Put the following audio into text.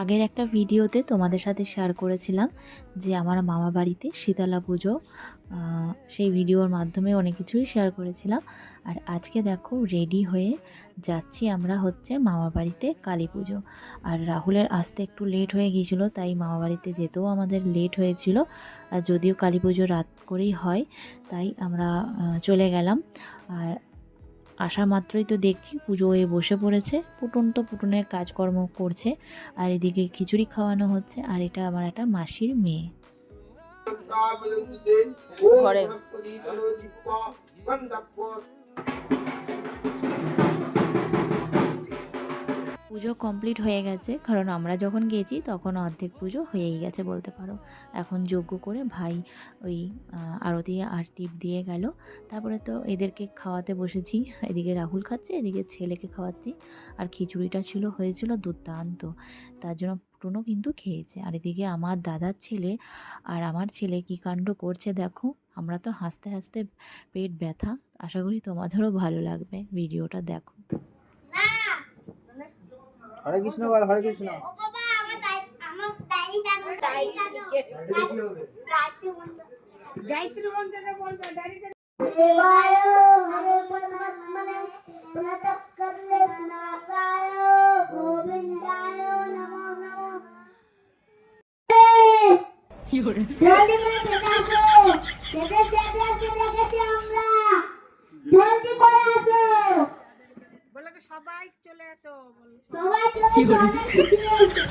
আগের একটা ভিডিওতে তোমাদের সাথে শেয়ার করেছিলাম যে আমার মামা বাড়িতে শীতলা পুজো, সেই ভিডিওর মাধ্যমে অনেক কিছুই শেয়ার করেছিলাম। আর আজকে দেখো রেডি হয়ে যাচ্ছি আমরা হচ্ছে মামা বাড়িতে কালী পুজো। আর রাহুলের আসতে একটু লেট হয়ে গিয়েছিলো, তাই মামা বাড়িতে যেতেও আমাদের লেট হয়েছিল। আর যদিও কালী পুজো রাত করেই হয়, তাই আমরা চলে গেলাম। আর আসা মাত্রই তো দেখছি পুজো হয়ে বসে পড়েছে, পুটন তো পুটনের কাজকর্ম করছে, আর এদিকে খিচুড়ি খাওয়ানো হচ্ছে। আর এটা আমার একটা মাসির মেয়ে। ঘরে পুজো কমপ্লিট হয়ে গেছে, কারণ আমরা যখন গেছি তখন অর্ধেক পুজো হয়েই গেছে বলতে পারো। এখন যজ্ঞ করে ভাই ওই আরতি আর টিপ দিয়ে গেল। তারপরে তো এদেরকে খাওয়াতে বসেছি, এদিকে রাহুল খাচ্ছে, এদিকে ছেলেকে খাওয়াচ্ছি। আর খিচুড়িটা হয়েছিল দুর্দান্ত, তার জন্য পুটুনও কিন্তু খেয়েছে। আর এদিকে আমার দাদার ছেলে আর আমার ছেলে কী কাণ্ড করছে দেখো। আমরা তো হাসতে হাসতে পেট ব্যথা। আশা করি তোমাদেরও ভালো লাগবে, ভিডিওটা দেখো। হরে কৃষ্ণ বল, হরে কৃষ্ণ। ও বাবা, আমার ডাইরি গায়ত্রী মন্ত্রটা বলবে, ডাইরিটা দেবায় হরে পরমাত্মনে প্রণতকর্লে নারায় গোবিন্দায় নমো নমো। জলদি করে আসো, যেতে দেখেছি আমরা, জলদি করে আসো। বলে সবাই চলে আসো, সবাই চলে আসো, অনেক খুশি হয়েছে।